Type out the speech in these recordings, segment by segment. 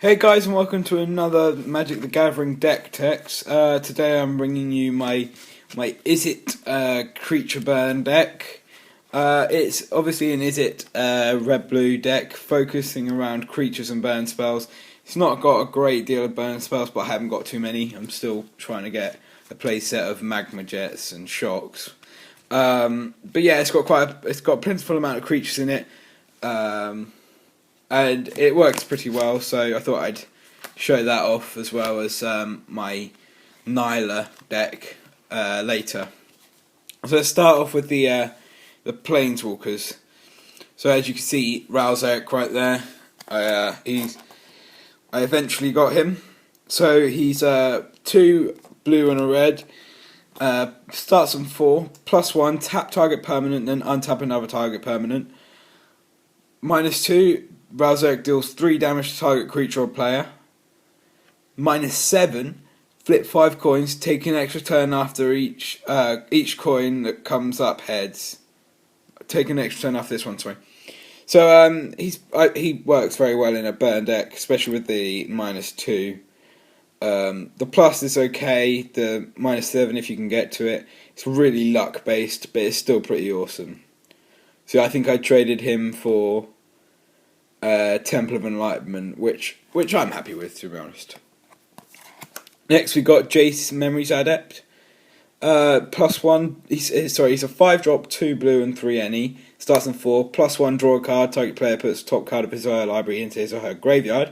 Hey guys, and welcome to another Magic the Gathering deck text. Today I'm bringing you my Izzet creature burn deck. It's obviously an Izzet red-blue deck focusing around creatures and burn spells. It's not got a great deal of burn spells, but I haven't got too many. I'm still trying to get a play set of magma jets and shocks. But yeah, it's got a plentiful amount of creatures in it. And it works pretty well, so I thought I'd show that off as well as my Nyla deck later. So let's start off with the Planeswalkers. So as you can see, Ralzeric right there. I eventually got him. So he's 2 blue and a red. Starts on 4, +1, tap target permanent, then untap another target permanent. -2. Ralzeric deals 3 damage to target creature or player. -7, flip 5 coins, take an extra turn after each coin that comes up heads. Take an extra turn after this one, sorry. So he works very well in a burn deck, especially with the -2. The plus is okay, the -7 if you can get to it. It's really luck based, but it's still pretty awesome. So I think I traded him for Temple of Enlightenment, which I'm happy with, to be honest. Next we got Jace Memories Adept. +1. He's a 5-drop, 2 blue and 3 any. Starts on 4. +1, draw a card. Target player puts the top card of his or her library into his or her graveyard.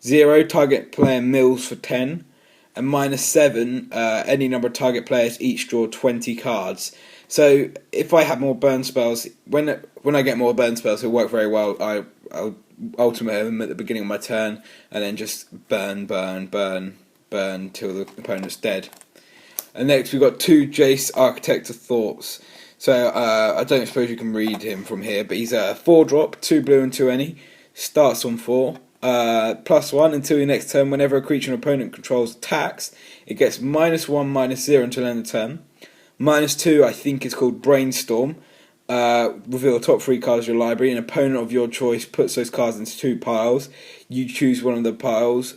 0, target player mills for 10. And -7, any number of target players each draw 20 cards. So if I have more burn spells, when I get more burn spells, it'll work very well. I'll ultimate him at the beginning of my turn, and then just burn till the opponent's dead. And next we've got 2 Jace Architect of Thoughts. So I don't suppose you can read him from here, but he's a 4-drop, 2 blue and 2 any. Starts on 4. +1 until your next turn. Whenever a creature an opponent controls attacks, it gets -1, -0 until end of turn. -2, I think it's called Brainstorm. Reveal the top 3 cards of your library. An opponent of your choice puts those cards into 2 piles. You choose one of the piles.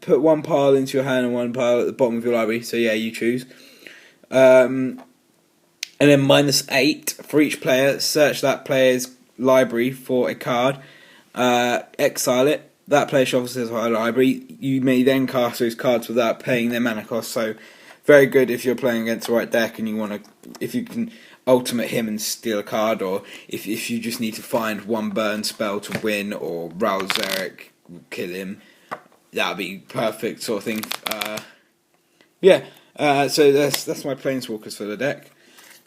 Put 1 pile into your hand and 1 pile at the bottom of your library. So yeah, you choose. And then -8 for each player. Search that player's library for a card. Exile it. That player shuffles his whole library. You may then cast those cards without paying their mana cost. So very good if you're playing against the right deck and if you can ultimate him and steal a card, or if you just need to find 1 burn spell to win, or Ralzeric will kill him. That'd be perfect sort of thing. So that's my Planeswalkers for the deck.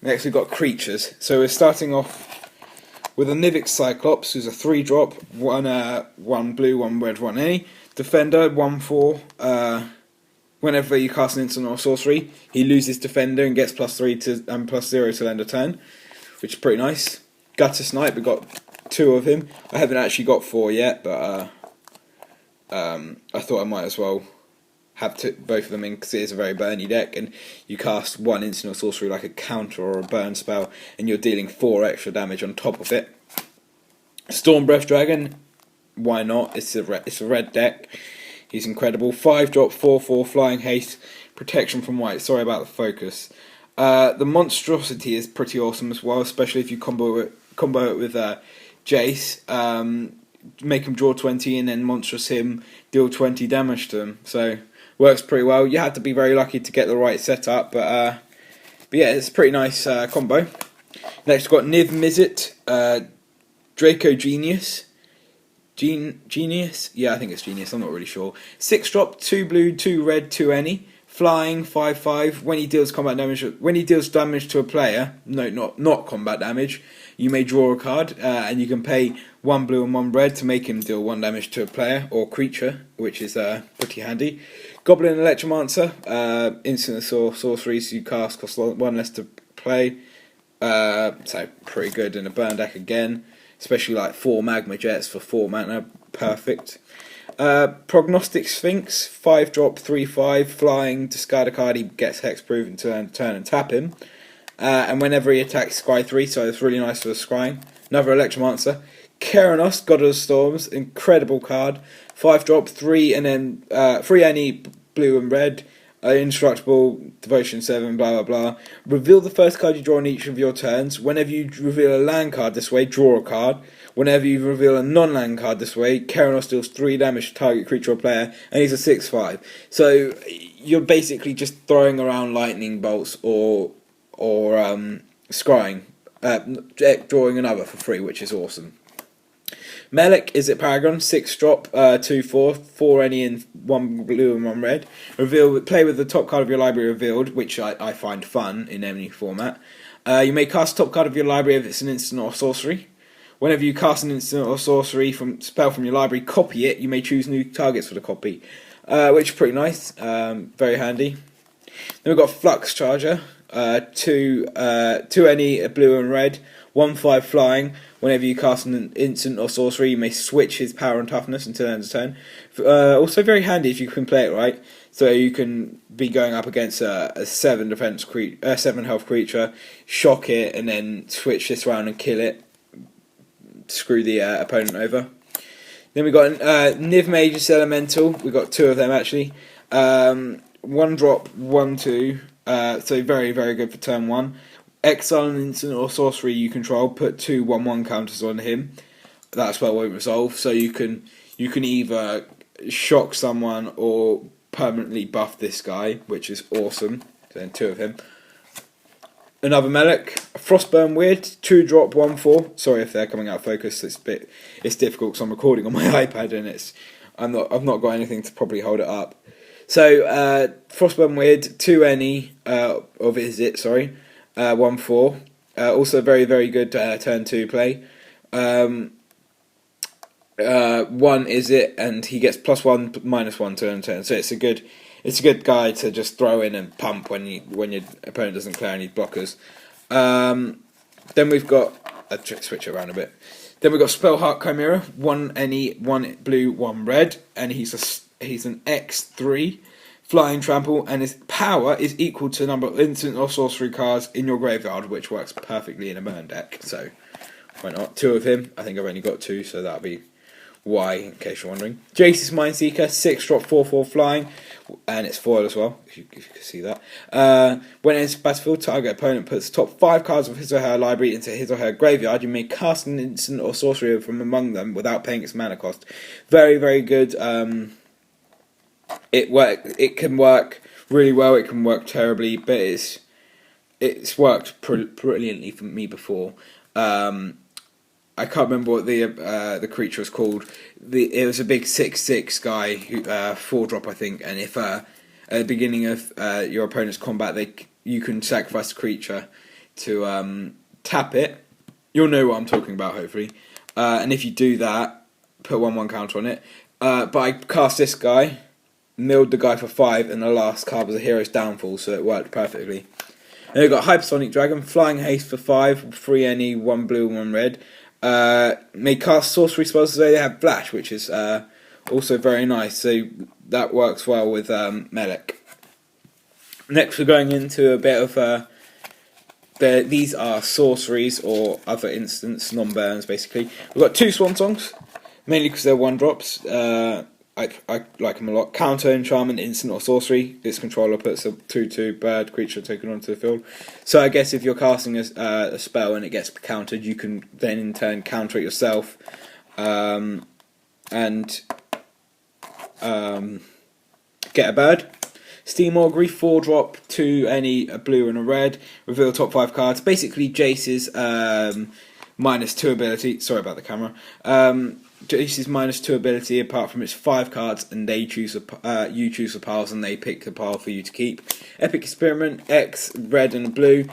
Next we've got creatures. So we're starting off with a Nivix Cyclops, who's a 3-drop, 1 blue, 1 red, 1 any. Defender, 1/4. Whenever you cast an instant or sorcery, he loses Defender and gets +3 and +0 till end of turn, which is pretty nice. Gutter Snipe, we got 2 of him. I haven't actually got 4 yet, but I thought I might as well have both of them in, because it is a very burny deck, and you cast 1 instant or sorcery like a counter or a burn spell, and you're dealing 4 extra damage on top of it. Storm Breath Dragon, why not? It's a red deck. He's incredible. 5-drop, 4/4, flying haste, protection from white. Sorry about the focus. The monstrosity is pretty awesome as well, especially if you combo it with Jace. Make him draw 20 and then monstrous him, deal 20 damage to him. So works pretty well. You have to be very lucky to get the right setup, but yeah, it's a pretty nice combo. Next we've got Niv Mizzet, Draco Genius. Genius? Yeah, I think it's Genius, I'm not really sure. 6-drop, 2 blue, 2 red, 2 any. Flying, 5/5. When he deals damage to a player, no, not combat damage, you may draw a card, and you can pay 1 blue and 1 red to make him deal 1 damage to a player or creature, which is pretty handy. Goblin Electromancer, instant or sorceries you cast cost 1 less to play. So pretty good in a burn deck again. Especially like 4 magma jets for 4 mana, perfect. Prognostic Sphinx, 5-drop, 3/5, flying, discard a card, he gets hexproof and turn and tap him. And whenever he attacks, scry 3, so it's really nice for the scrying. Another Electromancer. Keranos, God of the Storms, incredible card. 5-drop, 3 and then 3 any blue and red. Indestructible, Devotion 7, blah blah blah. Reveal the first card you draw on each of your turns. Whenever you reveal a land card this way, draw a card. Whenever you reveal a non-land card this way, Keranos deals 3 damage to target creature or player, and he's a 6/5. So you're basically just throwing around lightning bolts or scrying, drawing another for free, which is awesome. Melek, Izzet Paragon, 6-drop, 2/4, 4 any and 1 blue and 1 red. Play with the top card of your library revealed, which I find fun in any format. You may cast top card of your library if it's an instant or sorcery. Whenever you cast an instant or sorcery spell from your library, copy it. You may choose new targets for the copy, which is pretty nice, very handy. Then we've got Flux Charger, 2 any blue and red, 1/5 flying. Whenever you cast an instant or sorcery, you may switch his power and toughness until end of turn. Also very handy if you can play it right. So you can be going up against a 7 health creature, shock it, and then switch this round and kill it. Screw the opponent over. Then we got Niv Magus Elemental. We got 2 of them actually. 1-drop, 1/2. So very very good for turn 1. Exile an instant or sorcery you control. Put 2 1/1 counters on him. That spell won't resolve. So you can either shock someone or permanently buff this guy, which is awesome. So then 2 of him. Another Melek, Frostburn Weird, 2-drop, 1/4. Sorry if they're coming out of focus. It's difficult because I'm recording on my iPad and I've not got anything to probably hold it up. So Frostburn Weird, 2 any of Izzet, 1/4. Also very very good turn 2 play. 1 Izzet, and he gets +1 -1 turn. So it's a good guy to just throw in and pump when your opponent doesn't clear any blockers. Then we've got switch it around a bit. Then we've got Spellheart Chimera, 1 any, 1 blue, 1 red, and he's an X3 flying trample, and his power is equal to the number of instant or sorcery cards in your graveyard, which works perfectly in a burn deck. So why not? 2 of him. I think I've only got 2, so that'll be why, in case you're wondering. Jace's Mindseeker, 6-drop, 4/4 flying, and it's foil as well, if you can see that. When it enters battlefield, target opponent puts the top 5 cards of his or her library into his or her graveyard. You may cast an instant or sorcery from among them without paying its mana cost. Very, very good. It can work really well. It can work terribly, but it's worked brilliantly for me before. I can't remember what the creature was called. It was a big 6/6 guy, 4-drop I think. And if at the beginning of your opponent's combat, you can sacrifice a creature to tap it. You'll know what I'm talking about, hopefully. And if you do that, put 1/1 counter on it. But I cast this guy, milled the guy for 5, and the last card was a Hero's Downfall, so it worked perfectly. And we've got Hypersonic Dragon, Flying Haste for 5, 3 any, 1 blue, 1 red. May cast sorcery spells today. They have Flash, which is also very nice, so that works well with Melek. Next we're going into a bit of these are sorceries or other instants, non-burns basically. We've got 2 Swan Songs, mainly because they're 1-drops. I like them a lot. Counter enchantment, instant or sorcery. This controller puts a 2/2 bird creature taken onto the field. So I guess if you're casting a spell and it gets countered, you can then in turn counter it yourself, and get a bird. Steam Augury, 4-drop, 2 any, a blue and a red. Reveal top 5 cards. Basically Jace's -2 ability. Sorry about the camera. Jace's -2 ability, apart from its 5 cards, and you choose the piles, and they pick the pile for you to keep. Epic Experiment, X, red and blue.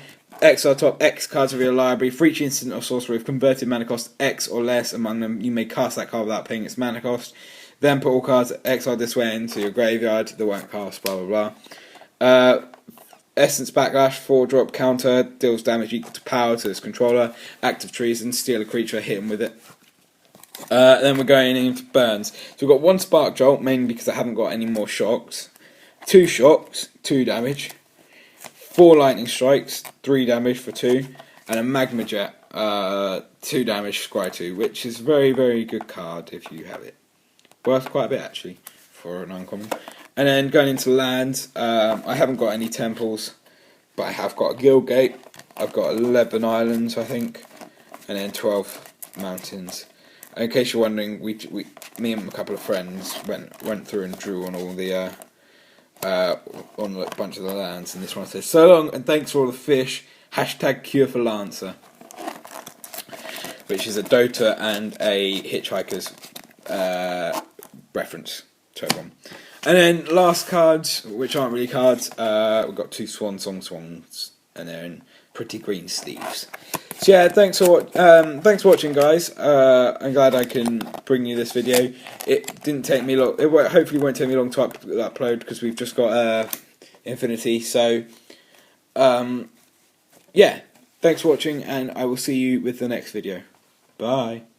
Exile top X cards of your library. For each instant or sorcery with converted mana cost X or less among them, you may cast that card without paying its mana cost. Then put all cards exiled this way into your graveyard. They won't cast, blah blah blah. Essence Backlash, 4-drop counter, deals damage equal to power to its controller. Act of Treason, steal a creature, hit him with it. Then we're going into burns. So we've got 1 Spark Jolt, mainly because I haven't got any more shocks. 2 shocks, 2 damage. 4 Lightning Strikes, 3 damage for 2. And a Magma Jet, 2 damage, Scry 2, which is very, very good card if you have it. Worth quite a bit actually for an uncommon. And then going into lands, I haven't got any temples, but I have got a guild gate. I've got 11 islands, I think, and then 12 mountains. And in case you're wondering, me and a couple of friends went through and drew on all the on a bunch of the lands, and this one says, "So long and thanks for all the fish. Hashtag cure for Lancer," which is a Dota and a Hitchhiker's reference to everyone. And then last cards, which aren't really cards, we've got 2 Swan Song Swans, and they're in pretty green sleeves. So yeah, thanks for watching, guys. I'm glad I can bring you this video. It didn't take me long. Hopefully won't take me long to upload because we've just got Infinity. So yeah, thanks for watching, and I will see you with the next video. Bye.